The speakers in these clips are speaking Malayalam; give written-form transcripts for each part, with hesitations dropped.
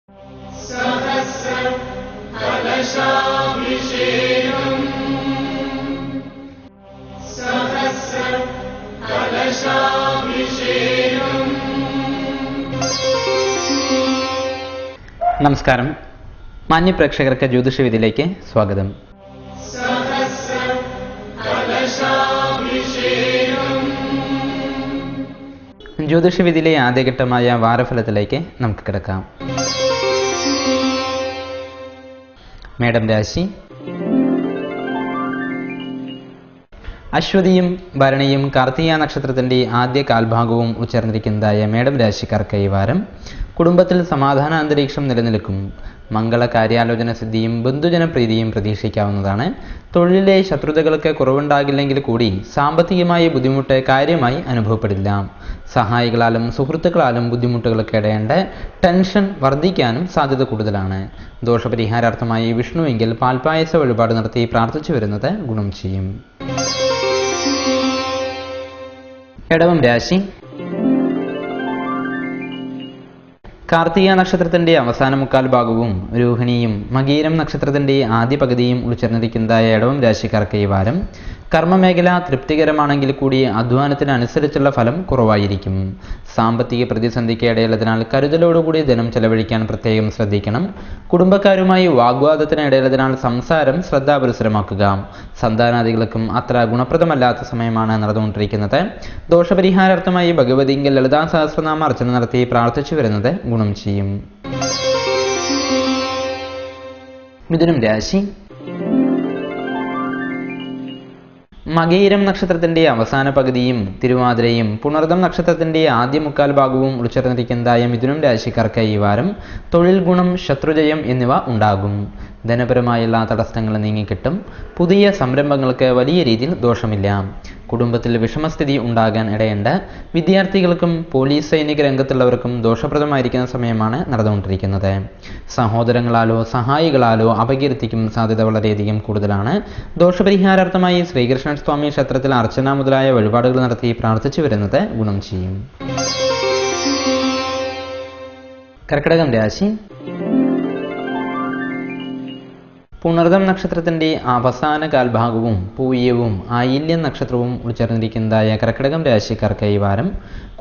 നമസ്കാരം. മാന്യ പ്രേക്ഷകർക്ക് ജ്യോതിഷവിധിയിലേക്ക് സ്വാഗതം. ജ്യോതിഷവിധിയിലെ ആദ്യഘട്ടമായ വാരഫലത്തിലേക്ക് നമുക്ക് കിടക്കാം. മേടം രാശി. അശ്വതിയും ഭരണിയും കാർത്തിക നക്ഷത്രത്തിന്റെ ആദ്യ കാൽഭാഗവും ഉച്ചേർന്നിരിക്കുന്നതായ മേടം രാശിക്കാർക്ക് ഈ വാരം കുടുംബത്തിൽ സമാധാന അന്തരീക്ഷം നിലനിൽക്കും. മംഗള കാര്യാലോചന സിദ്ധിയും ബന്ധുജനപ്രീതിയും പ്രതീക്ഷിക്കാവുന്നതാണ്. തൊഴിലിലെ ശത്രുതകൾക്ക് കുറവുണ്ടാകില്ലെങ്കിൽ കൂടി സാമ്പത്തികമായ ബുദ്ധിമുട്ട് കാര്യമായി അനുഭവപ്പെടില്ല. സഹായികളാലും സുഹൃത്തുക്കളാലും ബുദ്ധിമുട്ടുകൾക്ക് ഇടയേണ്ട ടെൻഷൻ വർദ്ധിക്കാനും സാധ്യത കൂടുതലാണ്. ദോഷപരിഹാരാർത്ഥമായി വിഷ്ണുവെങ്കിൽ പാൽപായസ വഴിപാട് നടത്തി പ്രാർത്ഥിച്ചു വരുന്നത് ഗുണം ചെയ്യും. ഇടവം രാശി. കാർത്തിക നക്ഷത്രത്തിന്റെ അവസാന മുക്കാൽ ഭാഗവും രോഹിണിയും മകീരം നക്ഷത്രത്തിന്റെ ആദ്യ പകുതിയും ഉൾച്ചേർന്നിരിക്കുന്നതായ ഇടവം രാശിക്കാർക്ക് ഈ വാരം കർമ്മമേഖല തൃപ്തികരമാണെങ്കിൽ കൂടി അധ്വാനത്തിന് അനുസരിച്ചുള്ള ഫലം കുറവായിരിക്കും. സാമ്പത്തിക പ്രതിസന്ധിക്ക് ഇടയുള്ളതിനാൽ കരുതലോടുകൂടി ധനം ചെലവഴിക്കാൻ പ്രത്യേകം ശ്രദ്ധിക്കണം. കുടുംബക്കാരുമായി വാഗ്വാദത്തിന് ഇടയുള്ളതിനാൽ സംസാരം ശ്രദ്ധാപുരസരമാക്കുക. സന്താനാദികൾക്കും അത്ര ഗുണപ്രദമല്ലാത്ത സമയമാണ് നടന്നുകൊണ്ടിരിക്കുന്നത്. ദോഷപരിഹാരാർത്ഥമായി ഭഗവതിങ്കിൽ ലളിതാ സഹസ്രനാമ അർച്ചന നടത്തി പ്രാർത്ഥിച്ചു വരുന്നത് ഗുണം ചെയ്യും. മിഥുനം രാശി. മകീരം നക്ഷത്രത്തിന്റെ അവസാന പകുതിയും തിരുവാതിരയും പുണർദം നക്ഷത്രത്തിന്റെ ആദ്യ മുക്കാൽ ഭാഗവും ഉൾച്ചേർന്നിരിക്കുന്നതായ മിഥുനം രാശിക്കാർക്ക് ഈ വാരം തൊഴിൽ ഗുണം, ശത്രുജയം എന്നിവ ഉണ്ടാകും. ധനപരമായുള്ള തടസ്സങ്ങൾ നീങ്ങിക്കിട്ടും. പുതിയ സംരംഭങ്ങൾക്ക് വലിയ രീതിയിൽ ദോഷമില്ല. കുടുംബത്തിൽ വിഷമസ്ഥിതി ഉണ്ടാകാൻ ഇടയുണ്ട്. വിദ്യാർത്ഥികൾക്കും പോലീസ് സൈനിക രംഗത്തുള്ളവർക്കും ദോഷപ്രദമായിരിക്കുന്ന സമയമാണ് നടന്നുകൊണ്ടിരിക്കുന്നത്. സഹോദരങ്ങളാലോ സഹായികളാലോ അപകീർത്തിക്കും സാധ്യത വളരെയധികം കൂടുതലാണ്. ദോഷപരിഹാരാർത്ഥമായി ശ്രീകൃഷ്ണ സ്വാമി ക്ഷേത്രത്തിൽ അർച്ചന മുതലായ വഴിപാടുകൾ നടത്തി പ്രാർത്ഥിച്ചു വരുന്നത് ഗുണം ചെയ്യും. കർക്കിടകം രാശി. പുണർദം നക്ഷത്രത്തിന്റെ അവസാന കാൽഭാഗവും പൂയവും ആയില്യം നക്ഷത്രവും ഉൾച്ചേർന്നിരിക്കുന്നതായ കർക്കിടകം രാശിക്കാർക്ക് ഈ വാരം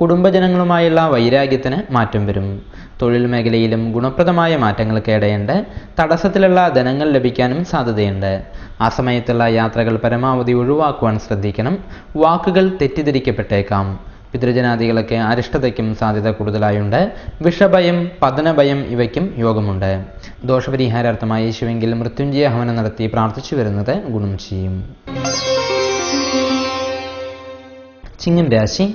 കുടുംബജനങ്ങളുമായുള്ള വൈരാഗ്യത്തിന് മാറ്റം വരും. തൊഴിൽ മേഖലയിലും ഗുണപ്രദമായ മാറ്റങ്ങൾക്ക് ഇടയുണ്ട്. തടസ്സത്തിലുള്ള ധനങ്ങൾ ലഭിക്കാനും സാധ്യതയുണ്ട്. ആ സമയത്തുള്ള യാത്രകൾ പരമാവധി ഒഴിവാക്കുവാൻ ശ്രദ്ധിക്കണം. വാക്കുകൾ തെറ്റിദ്ധരിക്കപ്പെട്ടേക്കാം. പിതൃജനാദികളൊക്കെ അരിഷ്ടതയ്ക്കും സാധ്യത കൂടുതലായുണ്ട്. വിഷഭയം, പതനഭയം ഇവയ്ക്കും യോഗമുണ്ട്. ദോഷപരിഹാരാർത്ഥമായി ശിവങ്കിൽ മൃത്യുഞ്ജയ ഹവനം നടത്തി പ്രാർത്ഥിച്ചു വരുന്നത് ഗുണം ചെയ്യും. ചിങ്ങം രാശി.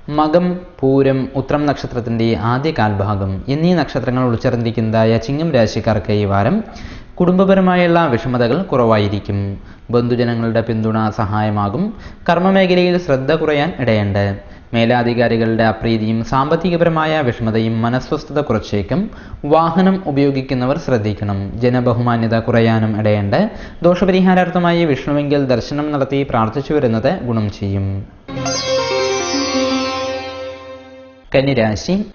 മകം, പൂരം, ഉത്രം നക്ഷത്രത്തിന്റെ ആദ്യ കാൽഭാഗം എന്നീ നക്ഷത്രങ്ങൾ ഉൾച്ചേർന്നിരിക്കുന്നതായ ചിങ്ങം രാശിക്കാർക്ക് ഈ വാരം കുടുംബപരമായുള്ള വിഷമതകൾ കുറവായിരിക്കും. ബന്ധുജനങ്ങളുടെ പിന്തുണ സഹായമാകും. കർമ്മമേഖലയിൽ ശ്രദ്ധ കുറയാൻ ഇടയുണ്ട്. മേലാധികാരികളുടെ അപ്രീതിയും സാമ്പത്തികപരമായ വിഷമതയും മനസ്വസ്ഥത കുറച്ചേക്കും. വാഹനം ഉപയോഗിക്കുന്നവർ ശ്രദ്ധിക്കണം. ജനബഹുമാന്യത കുറയാനും ഇടയുണ്ട്. ദോഷപരിഹാരാർത്ഥമായി വിഷ്ണുവെങ്കിൽ ദർശനം നടത്തി പ്രാർത്ഥിച്ചു വരുന്നത് ഗുണം ചെയ്യും. കന്നിരാശി.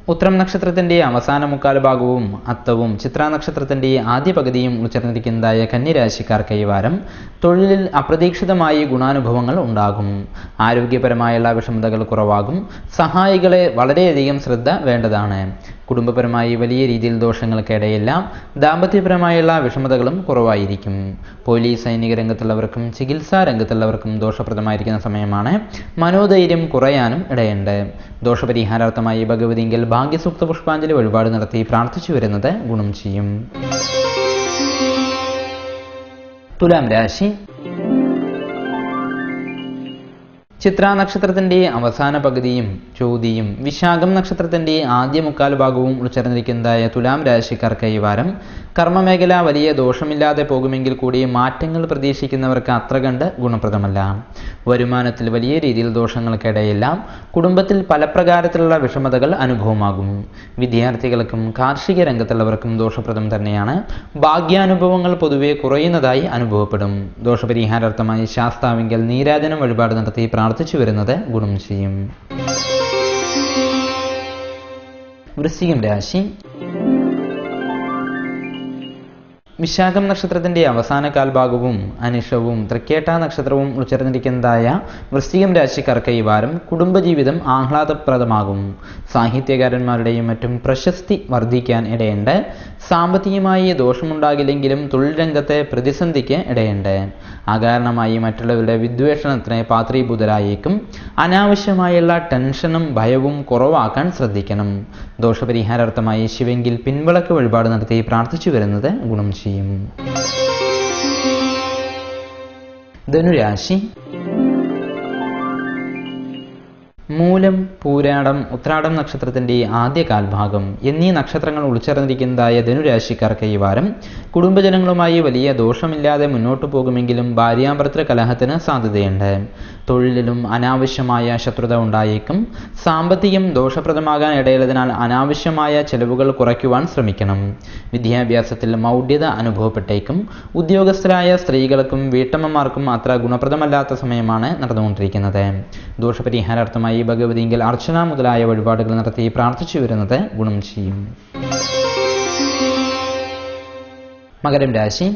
ഉത്രം നക്ഷത്രത്തിന്റെ അവസാന മുക്കാൽ ഭാഗവും അത്തവും ചിത്ര നക്ഷത്രത്തിന്റെ ആദ്യ പകുതിയും ഉൾച്ചേർന്നിരിക്കുന്നതായ കന്നിരാശിക്കാർക്ക് ഈ വാരം തൊഴിലിൽ അപ്രതീക്ഷിതമായി ഗുണാനുഭവങ്ങൾ ഉണ്ടാകും. ആരോഗ്യപരമായുള്ള വിഷമതകൾ കുറവാകും. സഹായികളെ വളരെയധികം ശ്രദ്ധ വേണ്ടതാണ്. കുടുംബപരമായി വലിയ രീതിയിൽ ദോഷങ്ങൾക്ക് ഇടയില്ല. ദാമ്പത്യപരമായുള്ള വിഷമതകളും കുറവായിരിക്കും. പോലീസ് സൈനിക രംഗത്തുള്ളവർക്കും ചികിത്സാ രംഗത്തുള്ളവർക്കും ദോഷപ്രദമായിരിക്കുന്ന സമയമാണ്. മനോധൈര്യം കുറയാനും ഇടയുണ്ട്. ദോഷപരിഹാരാർത്ഥമായി ഭഗവതിങ്കിൽ ഭാഗ്യസൂക്ത പുഷ്പാഞ്ജലി വഴിപാട് നടത്തി പ്രാർത്ഥിച്ചു വരുന്നത് ഗുണം ചെയ്യും. തുലാം രാശി. ചിത്ര നക്ഷത്രത്തിന്റെ അവസാന പകുതിയും ചോതിയും വിശാഖം നക്ഷത്രത്തിന്റെ ആദ്യ മുക്കാൽ ഭാഗവും ഉൾച്ചേർന്നിരിക്കുന്നതായ തുലാം രാശിക്കാർക്ക് ഈ വാരം കർമ്മമേഖല വലിയ ദോഷമില്ലാതെ പോകുമെങ്കിൽ കൂടി മാറ്റങ്ങൾ പ്രതീക്ഷിക്കുന്നവർക്ക് അത്ര കണ്ട് ഗുണപ്രദമല്ല. വരുമാനത്തിൽ വലിയ രീതിയിൽ ദോഷങ്ങൾക്കിടയില്ല. കുടുംബത്തിൽ പല പ്രകാരത്തിലുള്ള വിഷമതകൾ അനുഭവമാകും. വിദ്യാർത്ഥികൾക്കും കാർഷിക രംഗത്തുള്ളവർക്കും ദോഷപ്രദം തന്നെയാണ്. ഭാഗ്യാനുഭവങ്ങൾ പൊതുവെ കുറയുന്നതായി അനുഭവപ്പെടും. ദോഷപരിഹാരാർത്ഥമായി ശാസ്താവിങ്കൽ നീരാജനം വഴിപാട് നടത്തി പ്രാർത്ഥിച്ചു വരുന്നത് ഗുണം ചെയ്യും. വൃശ്ചികം രാശി. വിശാഖം നക്ഷത്രത്തിന്റെ അവസാന കാൽഭാഗവും അനിഷവും തൃക്കേട്ട നക്ഷത്രവും ഉൾച്ചേർന്നിരിക്കുന്നതായ വൃശ്ചികം രാശിക്കാർക്ക് ഈ വാരം കുടുംബജീവിതം ആഹ്ലാദപ്രദമാകും. സാഹിത്യകാരന്മാരുടെയും മറ്റും പ്രശസ്തി വർദ്ധിക്കാൻ ഇടയുണ്ട്. സാമ്പത്തികമായി ദോഷമുണ്ടാകില്ലെങ്കിലും തൊഴിൽ രംഗത്തെ പ്രതിസന്ധിക്ക് ഇടയുണ്ട്. അകാരണമായി മറ്റുള്ളവരുടെ വിദ്വേഷണത്തിന് പാത്രീഭൂതരായേക്കും. അനാവശ്യമായുള്ള ടെൻഷനും ഭയവും കുറവാക്കാൻ ശ്രദ്ധിക്കണം. ദോഷപരിഹാരാർത്ഥമായി ശിവങ്കിൽ പിൻവിളക്ക് വഴിപാട് നടത്തി പ്രാർത്ഥിച്ചു വരുന്നത് ഗുണം ചെയ്യും. ധനുരാശി. മൂലം, പൂരാടം, ഉത്രാടം നക്ഷത്രത്തിന്റെ ആദ്യ കാൽഭാഗം എന്നീ നക്ഷത്രങ്ങൾ ഉൾച്ചേർന്നിരിക്കുന്നതായ ധനുരാശിക്കാർക്ക് ഈ വാരം കുടുംബജനങ്ങളുമായി വലിയ ദോഷമില്ലാതെ മുന്നോട്ടു പോകുമെങ്കിലും ഭാര്യാഭർത്തൃ കലഹത്തിന് സാധ്യതയുണ്ട്. തൊഴിലിലും അനാവശ്യമായ ശത്രുത ഉണ്ടായേക്കും. സാമ്പത്തികം ദോഷപ്രദമാകാൻ ഇടയുള്ളതിനാൽ അനാവശ്യമായ ചെലവുകൾ കുറയ്ക്കുവാൻ ശ്രമിക്കണം. വിദ്യാഭ്യാസത്തിൽ മൗഢ്യത അനുഭവപ്പെട്ടേക്കും. ഉദ്യോഗസ്ഥരായ സ്ത്രീകൾക്കും വീട്ടമ്മമാർക്കും അത്ര ഗുണപ്രദമല്ലാത്ത സമയമാണ് നടന്നുകൊണ്ടിരിക്കുന്നത്. ദോഷപരിഹാരാർത്ഥമായി ഭഗവതിയെങ്കിൽ അർച്ചന മുതലായ വഴിപാടുകൾ നടത്തി പ്രാർത്ഥിച്ചു വരുന്നത് ഗുണം ചെയ്യും. മകരം രാശി.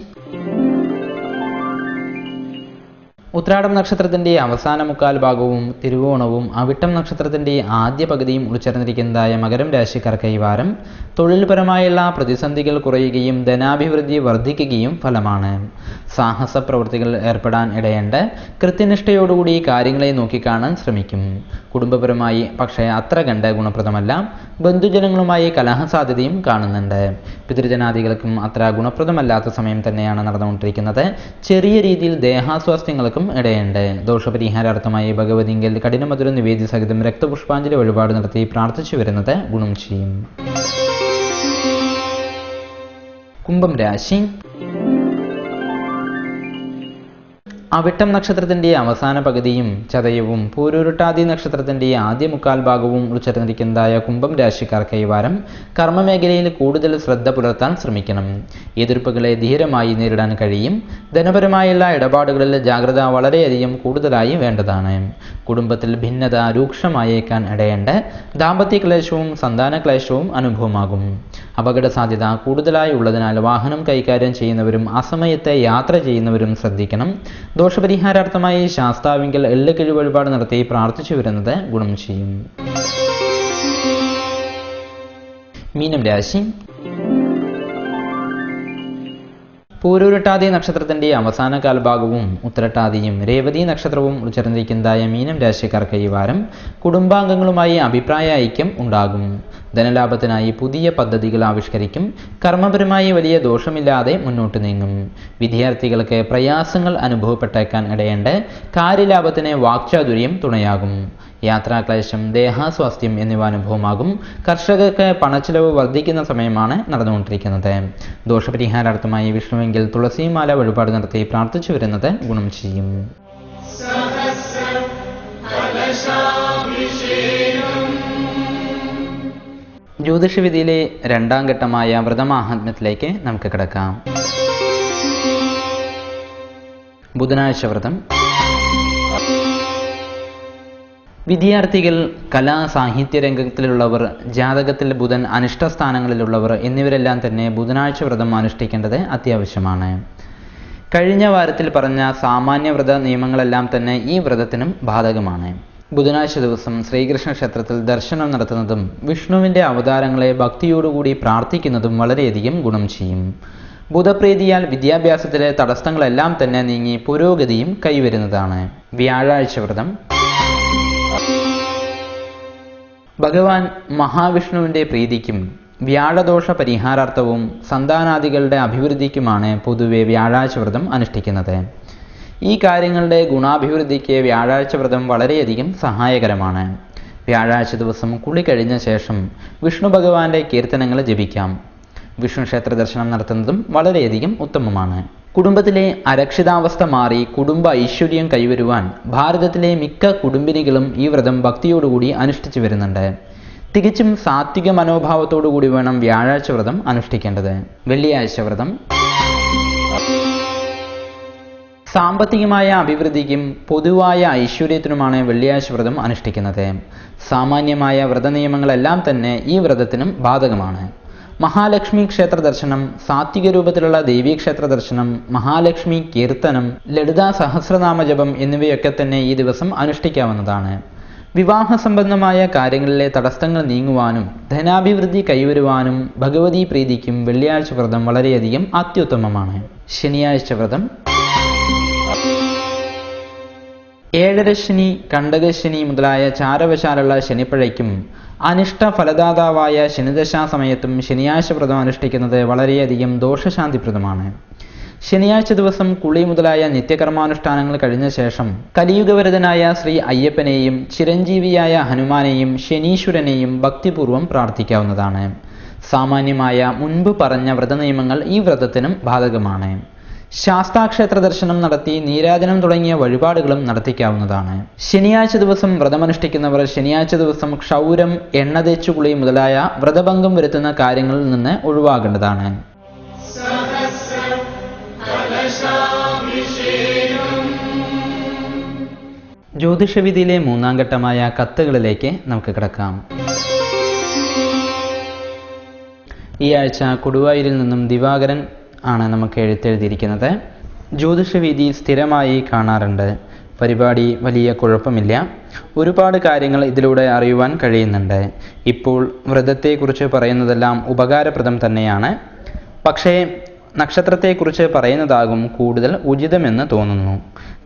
ഉത്രാടം നക്ഷത്രത്തിന്റെ അവസാന മുക്കാൽ ഭാഗവും തിരുവോണവും അവിട്ടം നക്ഷത്രത്തിന്റെ ആദ്യ പകുതിയും ഉൾച്ചേർന്നിരിക്കുന്നതായ മകരം രാശിക്കാർക്ക് ഈ വാരം തൊഴിൽപരമായുള്ള പ്രതിസന്ധികൾ കുറയുകയും ധനാഭിവൃദ്ധി വർദ്ധിക്കുകയും ഫലമാണ്. സാഹസ പ്രവൃത്തികൾ ഏർപ്പെടാൻ ഇടയുണ്ട്. കൃത്യനിഷ്ഠയോടുകൂടി കാര്യങ്ങളെ നോക്കിക്കാണാൻ ശ്രമിക്കും. കുടുംബപരമായി പക്ഷേ അത്ര കണ്ട് ഗുണപ്രദമല്ല. ബന്ധുജനങ്ങളുമായി കലഹസാധ്യതയും കാണുന്നുണ്ട്. പിതൃജനാദികൾക്കും അത്ര ഗുണപ്രദമല്ലാത്ത സമയം തന്നെയാണ് നടന്നുകൊണ്ടിരിക്കുന്നത്. ചെറിയ രീതിയിൽ ദേഹാസ്വാസ്ഥ്യങ്ങൾക്കും ഇടയുണ്ട്. ദോഷപരിഹാരാർത്ഥമായി ഭഗവതിങ്കൽ കഠിനമധുര നിവേദ്യ സഹിതം രക്തപുഷ്പാഞ്ജലി വഴിപാട് നടത്തി പ്രാർത്ഥിച്ചു വരുന്നത് ഗുണം ചെയ്യും. കുംഭം രാശി. അവിട്ടം നക്ഷത്രത്തിന്റെ അവസാന പകുതിയും ചതയവും പൂരുരുട്ടാതി നക്ഷത്രത്തിന്റെ ആദ്യ മുക്കാൽ ഭാഗവും ഉൾച്ചേർന്നിരിക്കുന്നതായ കുംഭം രാശിക്കാർക്ക് ഈ വാരം കർമ്മമേഖലയിൽ കൂടുതൽ ശ്രദ്ധ പുലർത്താൻ ശ്രമിക്കണം. എതിർപ്പുകളെ ധീരമായി നേരിടാൻ കഴിയും. ധനപരമായുള്ള ഇടപാടുകളിൽ ജാഗ്രത വളരെയധികം കൂടുതലായി വേണ്ടതാണ്. കുടുംബത്തിൽ ഭിന്നത രൂക്ഷമായേക്കാൻ ഇടയുണ്ട്. ദാമ്പത്യ ക്ലേശവും സന്താന ക്ലേശവും അനുഭവമാകും. അപകട സാധ്യത കൂടുതലായി ഉള്ളതിനാൽ വാഹനം കൈകാര്യം ചെയ്യുന്നവരും അസമയത്തെ യാത്ര ചെയ്യുന്നവരും ശ്രദ്ധിക്കണം. ദോഷപരിഹാരാർത്ഥമായി ശാസ്താവിങ്കൽ എള്ളുകിഴി വഴിപാട് നടത്തി പ്രാർത്ഥിച്ചു വരുന്നത് ഗുണം ചെയ്യും. മീനം രാശി. പൂരുരുട്ടാതി നക്ഷത്രത്തിന്റെ അവസാന കാൽഭാഗവും ഉത്തരട്ടാതിയും രേവതി നക്ഷത്രവും ഉൾച്ചേർന്നിരിക്കുന്നതായ മീനം രാശിക്കാർക്ക് ഈ വാരം കുടുംബാംഗങ്ങളുമായി അഭിപ്രായ ഐക്യം ഉണ്ടാകും. ധനലാഭത്തിനായി പുതിയ പദ്ധതികൾ ആവിഷ്കരിക്കും. കർമ്മപരമായി വലിയ ദോഷമില്ലാതെ മുന്നോട്ട് നീങ്ങും. വിദ്യാർത്ഥികൾക്ക് പ്രയാസങ്ങൾ അനുഭവപ്പെട്ടേക്കാൻ ഇടയുണ്ട്. കാര്യലാഭത്തിന് വാക്ചാതുര്യം തുണയാകും. യാത്രാക്ലേശം, ദേഹാസ്വാസ്ഥ്യം എന്നിവ അനുഭവമാകും. കർഷകർക്ക് പണച്ചിലവ് വർദ്ധിക്കുന്ന സമയമാണ് നടന്നുകൊണ്ടിരിക്കുന്നത്. ദോഷപരിഹാരാർത്ഥമായി വിഷ്ണുവെങ്കിൽ തുളസിമാല വഴിപാട് നടത്തി പ്രാർത്ഥിച്ചു വരുന്നത് ഗുണം ചെയ്യും. ജ്യോതിഷവിധിയിലെ രണ്ടാം ഘട്ടമായ വ്രതമാഹാത്മ്യത്തിലേക്ക് നമുക്ക് കിടക്കാം. ബുധനാഴ്ച വ്രതം. വിദ്യാർത്ഥികൾ, കലാ സാഹിത്യ രംഗത്തിലുള്ളവർ, ജാതകത്തിൽ ബുധൻ അനിഷ്ടസ്ഥാനങ്ങളിലുള്ളവർ എന്നിവരെല്ലാം തന്നെ ബുധനാഴ്ച വ്രതം അനുഷ്ഠിക്കേണ്ടത് അത്യാവശ്യമാണ്. കഴിഞ്ഞ വാരത്തിൽ പറഞ്ഞ സാമാന്യവ്രത നിയമങ്ങളെല്ലാം തന്നെ ഈ വ്രതത്തിനും ബാധകമാണ്. ബുധനാഴ്ച ദിവസം ശ്രീകൃഷ്ണ ക്ഷേത്രത്തിൽ ദർശനം നടത്തുന്നതും വിഷ്ണുവിൻ്റെ അവതാരങ്ങളെ ഭക്തിയോടുകൂടി പ്രാർത്ഥിക്കുന്നതും വളരെയധികം ഗുണം ചെയ്യും. ബുധപ്രീതിയാൽ വിദ്യാഭ്യാസത്തിലെ തടസ്സങ്ങളെല്ലാം തന്നെ നീങ്ങി പുരോഗതിയും കൈവരുന്നതാണ്. വ്യാഴാഴ്ച വ്രതം. ഭഗവാൻ മഹാവിഷ്ണുവിൻ്റെ പ്രീതിക്കും വ്യാഴദോഷ പരിഹാരാർത്ഥവും സന്താനാദികളുടെ അഭിവൃദ്ധിക്കുമാണ് പൊതുവെ വ്യാഴാഴ്ച വ്രതം അനുഷ്ഠിക്കുന്നത്. ഈ കാര്യങ്ങളുടെ ഗുണാഭിവൃദ്ധിക്ക് വ്യാഴാഴ്ച വ്രതം വളരെയധികം സഹായകരമാണ്. വ്യാഴാഴ്ച ദിവസം കുളി കഴിഞ്ഞ ശേഷം വിഷ്ണു ഭഗവാന്റെ കീർത്തനങ്ങൾ ജപിക്കാം. വിഷ്ണു ക്ഷേത്ര ദർശനം നടത്തുന്നതും വളരെയധികം ഉത്തമമാണ്. കുടുംബത്തിലെ അരക്ഷിതാവസ്ഥ മാറി കുടുംബ ഐശ്വര്യം കൈവരുവാൻ ഭാരതത്തിലെ മിക്ക കുടുംബിനികളും ഈ വ്രതം ഭക്തിയോടുകൂടി അനുഷ്ഠിച്ചു വരുന്നുണ്ട്. തികച്ചും സാത്വിക മനോഭാവത്തോടുകൂടി വേണം വ്യാഴാഴ്ച വ്രതം അനുഷ്ഠിക്കേണ്ടത്. വെള്ളിയാഴ്ച വ്രതം. സാമ്പത്തികമായ അഭിവൃദ്ധിക്കും പൊതുവായ ഐശ്വര്യത്തിനുമാണ് വെള്ളിയാഴ്ച വ്രതം അനുഷ്ഠിക്കുന്നത്. സാമാന്യമായ വ്രതനിയമങ്ങളെല്ലാം തന്നെ ഈ വ്രതത്തിനും ബാധകമാണ്. മഹാലക്ഷ്മി ക്ഷേത്ര ദർശനം, സാത്വിക രൂപത്തിലുള്ള ദേവീക്ഷേത്ര ദർശനം, മഹാലക്ഷ്മി കീർത്തനം, ലളിതാ സഹസ്രനാമ ജപം എന്നിവയൊക്കെ തന്നെ ഈ ദിവസം അനുഷ്ഠിക്കാവുന്നതാണ്. വിവാഹ സംബന്ധമായ കാര്യങ്ങളിലെ തടസ്സങ്ങൾ നീങ്ങുവാനും ധനാഭിവൃദ്ധി കൈവരുവാനും ഭഗവതീ പ്രീതിക്കും വെള്ളിയാഴ്ച വ്രതം വളരെയധികം അത്യുത്തമമാണ്. ശനിയാഴ്ച വ്രതം. ഏഴരശനി, കണ്ടകശനി മുതലായ ചാരവശാലുള്ള ശനിപ്പഴയ്ക്കും അനിഷ്ട ഫലദാതാവായ ശനിദശാ സമയത്തും ശനിയാഴ്ച വ്രതം അനുഷ്ഠിക്കുന്നത് വളരെയധികം ദോഷശാന്തിപ്രദമാണ്. ശനിയാഴ്ച ദിവസം കുളി മുതലായ നിത്യകർമാനുഷ്ഠാനങ്ങൾ കഴിഞ്ഞ ശേഷം കലിയുഗവരദനായ ശ്രീ അയ്യപ്പനെയും ചിരഞ്ജീവിയായ ഹനുമാനെയും ശനീശ്വരനെയും ഭക്തിപൂർവ്വം പ്രാർത്ഥിക്കാവുന്നതാണ്. സാമാന്യമായ മുൻപ് പറഞ്ഞ വ്രതനിയമങ്ങൾ ഈ വ്രതത്തിനും ബാധകമാണ്. ശാസ്താക്ഷേത്ര ദർശനം നടത്തി നീരാജനം തുടങ്ങിയ വഴിപാടുകളും നടത്തിക്കാവുന്നതാണ്. ശനിയാഴ്ച ദിവസം വ്രതമനുഷ്ഠിക്കുന്നവർ ശനിയാഴ്ച ദിവസം ക്ഷൗരം, എണ്ണ തേച്ചുകുളി മുതലായ വ്രതഭംഗം വരുത്തുന്ന കാര്യങ്ങളിൽ നിന്ന് ഒഴിവാകേണ്ടതാണ്. ജ്യോതിഷവിധിയിലെ മൂന്നാം ഘട്ടമായ കത്തുകളിലേക്ക് നമുക്ക് കിടക്കാം. ഈ ആഴ്ച കൊടുവായൂരിൽ നിന്നും ദിവാകരൻ ആണ് നമുക്ക് എഴുത്തെഴുതിയിരിക്കുന്നത്. ജ്യോതിഷവിധി സ്ഥിരമായി കാണാറുണ്ട്. പരിപാടി വലിയ കുഴപ്പമില്ല. ഒരുപാട് കാര്യങ്ങൾ ഇതിലൂടെ അറിയുവാൻ കഴിയുന്നുണ്ട്. ഇപ്പോൾ വ്രതത്തെക്കുറിച്ച് പറയുന്നതെല്ലാം ഉപകാരപ്രദം തന്നെയാണ്. പക്ഷേ നക്ഷത്രത്തെക്കുറിച്ച് പറയുന്നതാകും കൂടുതൽ ഉചിതമെന്ന് തോന്നുന്നു.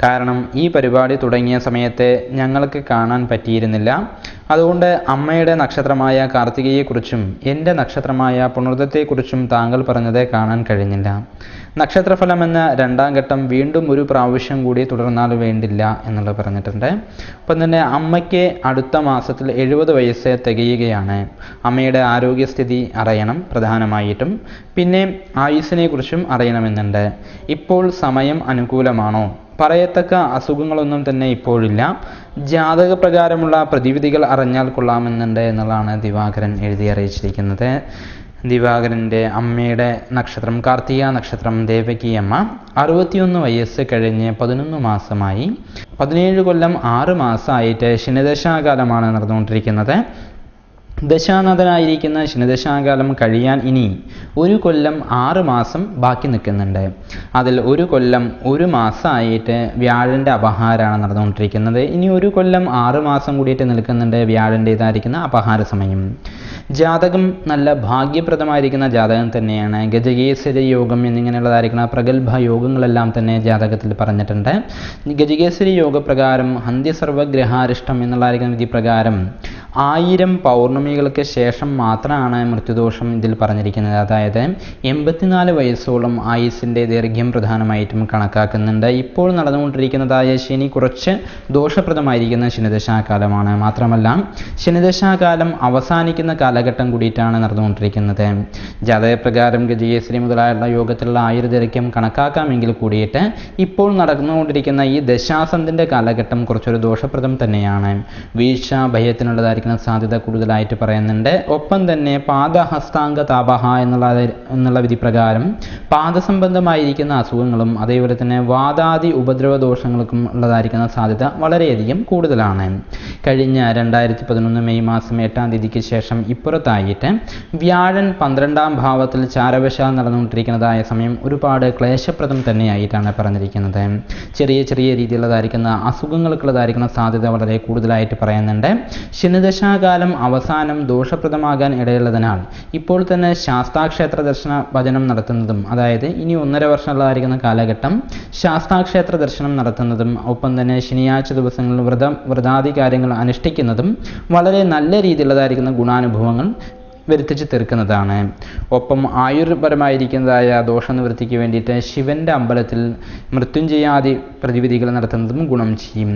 കാരണം ഈ പരിപാടി തുടങ്ങിയ സമയത്ത് ഞങ്ങൾക്ക് കാണാൻ പറ്റിയിരുന്നില്ല. അതുകൊണ്ട് അമ്മയുടെ നക്ഷത്രമായ കാർത്തികയെക്കുറിച്ചും എൻ്റെ നക്ഷത്രമായ പുണർദത്തെക്കുറിച്ചും താങ്കൾ പറഞ്ഞത് കാണാൻ കഴിഞ്ഞില്ല. നക്ഷത്രഫലമെന്ന രണ്ടാം ഘട്ടം വീണ്ടും ഒരു പ്രാവശ്യം കൂടി തുടർന്നാൽ വേണ്ടില്ല എന്നുള്ളത് പറഞ്ഞിട്ടുണ്ട്. അപ്പം തന്നെ അമ്മയ്ക്ക് അടുത്ത മാസത്തിൽ 70 വയസ്സ് തികയുകയാണ്. അമ്മയുടെ ആരോഗ്യസ്ഥിതി അറിയണം പ്രധാനമായിട്ടും. പിന്നെ ആയുസ്സിനെ കുറിച്ചും അറിയണമെന്നുണ്ട്. ഇപ്പോൾ സമയം അനുകൂലമാണോ? പറയത്തക്ക അസുഖങ്ങളൊന്നും തന്നെ ഇപ്പോഴില്ല. ജാതകപ്രകാരമുള്ള പ്രതിവിധികൾ അറിഞ്ഞാൽ കൊള്ളാമെന്നുണ്ട് എന്നുള്ളതാണ് ദിവാകരൻ എഴുതി അറിയിച്ചിരിക്കുന്നത്. ദിവാകരൻ്റെ അമ്മയുടെ നക്ഷത്രം കാർത്തിക നക്ഷത്രം ദേവകി അമ്മ. 61 വയസ്സ് കഴിഞ്ഞ് 11 മാസമായി. 17 കൊല്ലം 6 മാസമായിട്ട് ശനിദശാകാലമാണ് നടന്നുകൊണ്ടിരിക്കുന്നത്. ദശാനാഥനായിരിക്കുന്ന ശനിദശാകാലം കഴിയാൻ ഇനി 1 കൊല്ലം 6 മാസം ബാക്കി നിൽക്കുന്നുണ്ട്. അതിൽ 1 കൊല്ലം 1 മാസമായിട്ട് വ്യാഴൻ്റെ അപഹാരമാണ് നടന്നുകൊണ്ടിരിക്കുന്നത്. ഇനി 1 കൊല്ലം 6 മാസം കൂടിയിട്ട് നിൽക്കുന്നുണ്ട് വ്യാഴൻ്റേതായിരിക്കുന്ന അപഹാര സമയം. ജാതകം നല്ല ഭാഗ്യപ്രദമായിരിക്കുന്ന ജാതകം തന്നെയാണ്. ഗജകേസരി യോഗം എന്നിങ്ങനെയുള്ളതായിരിക്കുന്ന പ്രഗത്ഭ യോഗങ്ങളെല്ലാം തന്നെ ജാതകത്തിൽ പറഞ്ഞിട്ടുണ്ട്. ഗജകേസരി യോഗപ്രകാരം ഹന്ത്യസർവഗ്രഹാരിഷ്ടം എന്നുള്ളതായിരിക്കുന്ന വിധി പ്രകാരം 1000 പൗർണമികൾക്ക് ശേഷം മാത്രമാണ് മൃത്യുദോഷം ഇതിൽ പറഞ്ഞിരിക്കുന്നത്. അതായത് 84 വയസ്സോളം ആയുസ്സിൻ്റെ ദൈർഘ്യം പ്രധാനമായിട്ടും കണക്കാക്കുന്നുണ്ട്. ഇപ്പോൾ നടന്നുകൊണ്ടിരിക്കുന്നതായ ശനി കുറച്ച് ദോഷപ്രദമായിരിക്കുന്ന ശനിദശാകാലമാണ്. മാത്രമല്ല ശനിദശാകാലം അവസാനിക്കുന്ന കാലഘട്ടം കൂടിയിട്ടാണ് നടന്നുകൊണ്ടിരിക്കുന്നത്. ജാതകപ്രകാരം ഗജകേസരി മുതലായുള്ള യോഗത്തിലുള്ള ആയുർദൈർഘ്യം കണക്കാക്കാമെങ്കിൽ കൂടിയിട്ട് ഇപ്പോൾ നടന്നുകൊണ്ടിരിക്കുന്ന ഈ ദശാസന്ധിൻ്റെ കാലഘട്ടം കുറച്ചൊരു ദോഷപ്രദം തന്നെയാണ്. വീഴ്ച ഭയത്തിനുള്ളതായിരിക്കുന്ന സാധ്യത കൂടുതലായിട്ട് പറയുന്നുണ്ട്. ഒപ്പം തന്നെ പാദഹസ്താംഗ താപഹ എന്നുള്ള വിധി പ്രകാരം പാദസംബന്ധമായിരിക്കുന്ന അസുഖങ്ങളും അതേപോലെ തന്നെ വാതാദി ഉപദ്രവ ദോഷങ്ങൾക്കും ഉള്ളതായിരിക്കുന്ന സാധ്യത വളരെയധികം കൂടുതലാണ്. കഴിഞ്ഞ 2011 മെയ് മാസം 8-ാം തീയതിക്ക് ശേഷം ഇപ്പുറത്തായിട്ട് വ്യാഴൻ 12-ാം ഭാവത്തിൽ ചാരവശാൽ നടന്നുകൊണ്ടിരിക്കുന്നതായ സമയം ഒരുപാട് ക്ലേശപ്രദം തന്നെയായിട്ടാണ് പറഞ്ഞിരിക്കുന്നത്. ചെറിയ ചെറിയ രീതിയിലുള്ളതായിരിക്കുന്ന അസുഖങ്ങൾക്കുള്ളതായിരിക്കുന്ന സാധ്യത വളരെ കൂടുതലായിട്ട് പറയുന്നുണ്ട്. ശനിദശാകാലം അവസാനം ദോഷപ്രദമാകാൻ ഇടയുള്ളതിനാൽ ഇപ്പോൾ തന്നെ ശാസ്താക്ഷേത്ര ദർശന ഭജനം നടത്തുന്നതും, അതായത് ഇനി 1.5 വർഷമുള്ളതായിരിക്കുന്ന കാലഘട്ടം ശാസ്താക്ഷേത്ര ദർശനം നടത്തുന്നതും ഒപ്പം തന്നെ ശനിയാഴ്ച ദിവസങ്ങളിൽ വ്രതാദി കാര്യങ്ങൾ അനുഷ്ഠിക്കുന്നതും വളരെ നല്ല രീതിയിലുള്ളതായിരിക്കുന്ന ഗുണാനുഭവങ്ങൾ വരുത്തിച്ച് തീർക്കുന്നതാണ്. ഒപ്പം ആയുർപരമായിരിക്കുന്നതായ ദോഷനിവൃത്തിക്ക് വേണ്ടിയിട്ട് ശിവൻ്റെ അമ്പലത്തിൽ മൃത്യുഞ്ജയാദി പ്രതിവിധികൾ നടത്തുന്നതും ഗുണം ചെയ്യും.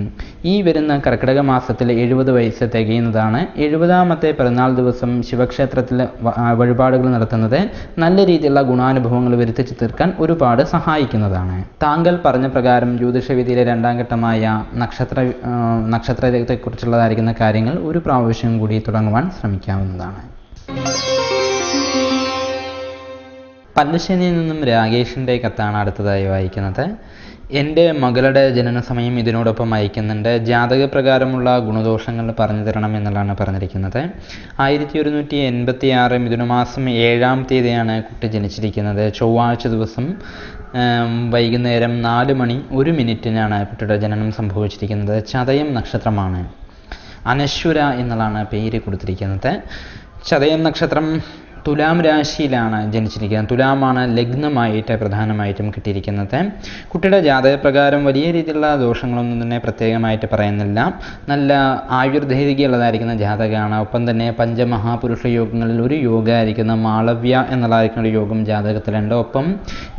ഈ വരുന്ന കർക്കിടക മാസത്തിൽ 70 വയസ്സ് തികയുന്നതാണ്. 70ാമത്തെ പിറന്നാൾ ദിവസം ശിവക്ഷേത്രത്തിൽ വഴിപാടുകൾ നടത്തുന്നത് നല്ല രീതിയിലുള്ള ഗുണാനുഭവങ്ങൾ വരുത്തിച്ച് തീർക്കാൻ ഒരുപാട് സഹായിക്കുന്നതാണ്. താങ്കൾ പറഞ്ഞ പ്രകാരം ജ്യോതിഷവിധിയിലെ 2ാം ഘട്ടമായ നക്ഷത്രത്തെക്കുറിച്ചുള്ളതായിരിക്കുന്ന കാര്യങ്ങൾ ഒരു പ്രാവശ്യം കൂടി തുടങ്ങുവാൻ ശ്രമിക്കാവുന്നതാണ്. പല്ലശ്ശേരിയിൽ നിന്നും രാകേഷിൻ്റെ കത്താണ് അടുത്തതായി വായിക്കുന്നത്. എൻ്റെ മകളുടെ ജനന സമയം ഇതിനോടൊപ്പം അയക്കുന്നുണ്ട്. ജാതകപ്രകാരമുള്ള ഗുണദോഷങ്ങൾ പറഞ്ഞു തരണം എന്നുള്ളതാണ് പറഞ്ഞിരിക്കുന്നത്. 1186 മിഥുനമാസം 7-ാം തീയതിയാണ് കുട്ടി ജനിച്ചിരിക്കുന്നത്. ചൊവ്വാഴ്ച ദിവസം വൈകുന്നേരം 4:01 കുട്ടിയുടെ ജനനം സംഭവിച്ചിരിക്കുന്നത്. ചതയം നക്ഷത്രമാണ്. അനശ്വര എന്നുള്ളതാണ് പേര് കൊടുത്തിരിക്കുന്നത്. ചതയം നക്ഷത്രം തുലാം രാശിയിലാണ് ജനിച്ചിരിക്കുന്നത്. തുലാമാണ് ലഗ്നമായിട്ട് പ്രധാനമായിട്ടും കിട്ടിയിരിക്കുന്നത്. കുട്ടിയുടെ ജാതകപ്രകാരം വലിയ രീതിയിലുള്ള ദോഷങ്ങളൊന്നും തന്നെ പ്രത്യേകമായിട്ട് പറയുന്നില്ല. നല്ല ആയുർദൈർഘ്യമുള്ളതായിരിക്കുന്ന ജാതകമാണ്. ഒപ്പം തന്നെ പഞ്ചമഹാപുരുഷ യോഗങ്ങളിൽ ഒരു യോഗമായിരിക്കുന്ന മാളവ്യ എന്നുള്ളതായിരിക്കുന്ന ഒരു യോഗം ജാതകത്തിലുണ്ട്. ഒപ്പം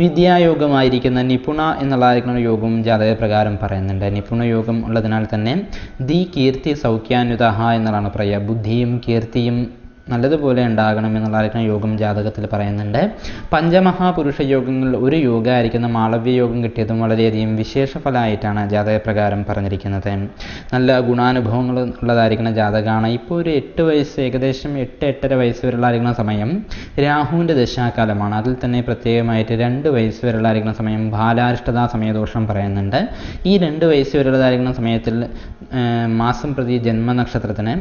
വിദ്യായോഗമായിരിക്കുന്ന നിപുണ എന്നുള്ളതായിരിക്കുന്ന യോഗവും ജാതകപ്രകാരം പറയുന്നുണ്ട്. നിപുണ യോഗം ഉള്ളതിനാൽ തന്നെ ദി കീർത്തി സൗഖ്യാന്യുത എന്നുള്ളതാണ് പറയുക. ബുദ്ധിയും കീർത്തിയും നല്ലതുപോലെ ഉണ്ടാകണം എന്നുള്ളതായിരിക്കുന്ന യോഗം ജാതകത്തിൽ പറയുന്നുണ്ട്. പഞ്ചമഹാപുരുഷ യോഗങ്ങളിൽ ഒരു യോഗമായിരിക്കുന്ന മാളവ്യ യോഗം കിട്ടിയതും വളരെയധികം വിശേഷ ഫലമായിട്ടാണ് ജാതകപ്രകാരം പറഞ്ഞിരിക്കുന്നത്. നല്ല ഗുണാനുഭവങ്ങൾ ഉള്ളതായിരിക്കുന്ന ജാതകമാണ്. ഇപ്പോൾ ഒരു 8 വയസ്സ്, ഏകദേശം 8-8.5 വയസ്സ് വരെയുള്ളതായിരിക്കുന്ന സമയം രാഹുവിൻ്റെ ദശാകാലമാണ്. അതിൽ തന്നെ പ്രത്യേകമായിട്ട് 2 വയസ്സ് വരെയുള്ളതായിരിക്കുന്ന സമയം ബാലാരിഷ്ടതാ സമയദോഷം പറയുന്നുണ്ട്. ഈ 2 വയസ്സ് വരെയുള്ളതായിരിക്കുന്ന സമയത്തിൽ മാസം പ്രതി ജന്മനക്ഷത്രത്തിന്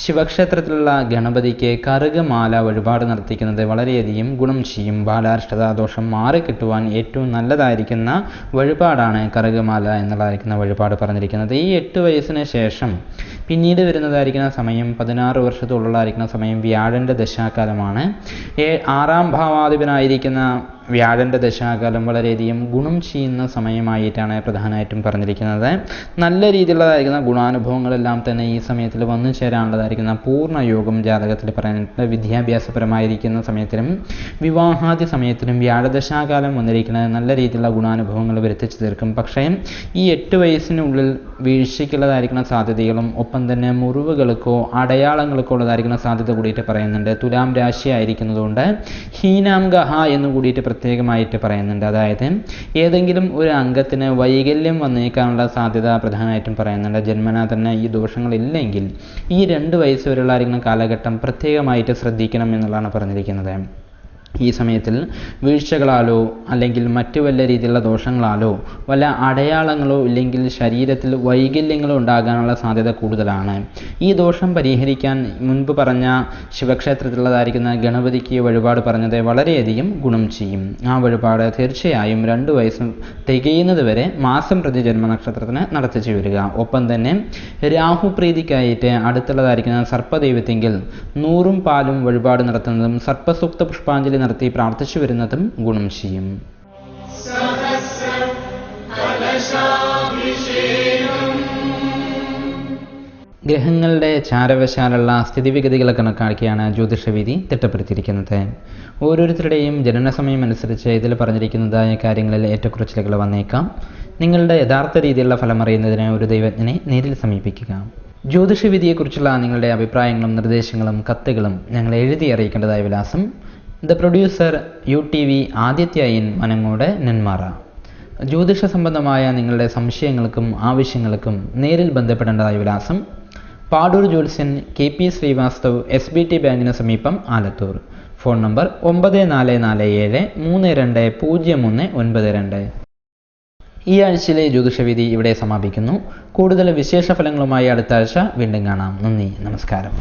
ശിവക്ഷേത്രത്തിലുള്ള ഗണപതിക്ക് കറുകമാല വഴിപാട് നടത്തിക്കുന്നത് വളരെയധികം ഗുണം ചെയ്യും. ബാലാരിഷ്ടതാ ദോഷം മാറിക്കിട്ടുവാൻ ഏറ്റവും നല്ലതായിരിക്കുന്ന വഴിപാടാണ് കറുകമാല എന്നുള്ളതായിരിക്കുന്ന വഴിപാട് പറഞ്ഞിരിക്കുന്നത്. ഈ 8 വയസ്സിന് ശേഷം പിന്നീട് വരുന്നതായിരിക്കുന്ന സമയം 16 വർഷത്തോളമായിരിക്കുന്ന സമയം വ്യാഴൻ്റെ ദശാകാലമാണ്. 6-ാം ഭാവാധിപനായിരിക്കുന്ന വ്യാഴൻ്റെ ദശാകാലം വളരെയധികം ഗുണം ചെയ്യുന്ന സമയമായിട്ടാണ് പ്രധാനമായിട്ടും പറഞ്ഞിരിക്കുന്നത്. നല്ല രീതിയിലുള്ളതായിരിക്കുന്ന ഗുണാനുഭവങ്ങളെല്ലാം തന്നെ ഈ സമയത്തിൽ വന്നു ചേരാനുള്ളതായിരിക്കുന്ന പൂർണ്ണ യോഗം ജാതകത്തിൽ പറയുന്നുണ്ട്. വിദ്യാഭ്യാസപരമായിരിക്കുന്ന സമയത്തിലും വിവാഹാദി സമയത്തിലും വ്യാഴദശാകാലം വന്നിരിക്കുന്നത് നല്ല രീതിയിലുള്ള ഗുണാനുഭവങ്ങൾ വരുത്തിച്ചു തീർക്കും. പക്ഷേ ഈ 8 വയസ്സിനുള്ളിൽ വീഴ്ചയ്ക്കുള്ളതായിരിക്കുന്ന സാധ്യതകളും ഒപ്പം തന്നെ മുറിവുകൾക്കോ അടയാളങ്ങൾക്കോ ഉള്ളതായിരിക്കുന്ന സാധ്യത കൂടിയിട്ട് പറയുന്നുണ്ട്. തുലാം രാശി ആയിരിക്കുന്നതുകൊണ്ട് ഹീനാംഗഹ എന്ന് കൂടിയിട്ട് പ്രത്യേകമായിട്ട് പറയുന്നുണ്ട്. അതായത് ഏതെങ്കിലും ഒരു അംഗത്തിന് വൈകല്യം വന്നേക്കാനുള്ള സാധ്യത പ്രധാനമായിട്ടും പറയുന്നുണ്ട്. ജന്മനാ തന്നെ ഈ ദോഷങ്ങളില്ലെങ്കിൽ ഈ 2 വയസ്സ് വരെയുള്ള കാലഘട്ടം പ്രത്യേകമായിട്ട് ശ്രദ്ധിക്കണം എന്നുള്ളതാണ് പറഞ്ഞിരിക്കുന്നത്. ഈ സമയത്തിൽ വീഴ്ചകളാലോ അല്ലെങ്കിൽ മറ്റു വല്ല രീതിയിലുള്ള ദോഷങ്ങളാലോ വല്ല അടയാളങ്ങളോ ഇല്ലെങ്കിൽ ശരീരത്തിൽ വൈകല്യങ്ങളോ ഉണ്ടാകാനുള്ള സാധ്യത കൂടുതലാണ്. ഈ ദോഷം പരിഹരിക്കാൻ മുൻപ് പറഞ്ഞ ശിവക്ഷേത്രത്തിലുള്ളതായിരിക്കുന്ന ഗണപതിക്ക് വഴിപാട് പറഞ്ഞത് വളരെയധികം ഗുണം ചെയ്യും. ആ വഴിപാട് തീർച്ചയായും 2 വയസ്സ് തികയുന്നത് വരെ മാസം പ്രതി ജന്മനക്ഷത്രത്തിന് നടത്തിച്ചു വരിക. ഒപ്പം തന്നെ രാഹുപ്രീതിക്കായിട്ട് അടുത്തുള്ളതായിരിക്കുന്ന സർപ്പദൈവത്തെങ്കിൽ 100 പാലും വഴിപാട് നടത്തുന്നതും സർപ്പസൂക്ത പുഷ്പാഞ്ജലി നടത്തി പ്രാർത്ഥിച്ചു വരുന്നതും ഗുണം ചെയ്യും. ഗ്രഹങ്ങളുടെ ചാരവശാലുള്ള സ്ഥിതിവിഗതികളെ കണക്കാക്കിയാണ് ജ്യോതിഷവിധി തിട്ടപ്പെടുത്തിയിരിക്കുന്നത്. ഓരോരുത്തരുടെയും ജനന സമയം അനുസരിച്ച് ഇതിൽ പറഞ്ഞിരിക്കുന്നതായ കാര്യങ്ങളിൽ ഏറ്റക്കുറച്ചിലുകൾ വന്നേക്കാം. നിങ്ങളുടെ യഥാർത്ഥ രീതിയിലുള്ള ഫലം അറിയുന്നതിന് ഒരു ദൈവജ്ഞനെ നേരിൽ സമീപിക്കുക. ജ്യോതിഷവിധിയെക്കുറിച്ചുള്ള നിങ്ങളുടെ അഭിപ്രായങ്ങളും നിർദ്ദേശങ്ങളും കത്തുകളും ഞങ്ങളെ എഴുതി അറിയിക്കേണ്ടതായ വിലാസം: the producer, UTV, Adithyan, Manangode, Nemmara. ജ്യോതിഷ സംബന്ധമായ നിങ്ങളുടെ സംശയങ്ങൾക്കും ആവശ്യങ്ങൾക്കും നേരിൽ ബന്ധപ്പെടേണ്ടതായ വിലാസം: പാടൂർ ജ്യോത്സ്യൻ, KP ശ്രീവാസ്തവ്, SBT ബാങ്കിന് സമീപം, ആലത്തൂർ. Phone number 9447320192. ഈ ആഴ്ചയിലെ ജ്യോതിഷവിധി ഇവിടെ സമാപിക്കുന്നു. കൂടുതൽ വിശേഷ ഫലങ്ങളുമായി അടുത്ത ആഴ്ച വീണ്ടും കാണാം. നന്ദി, നമസ്കാരം.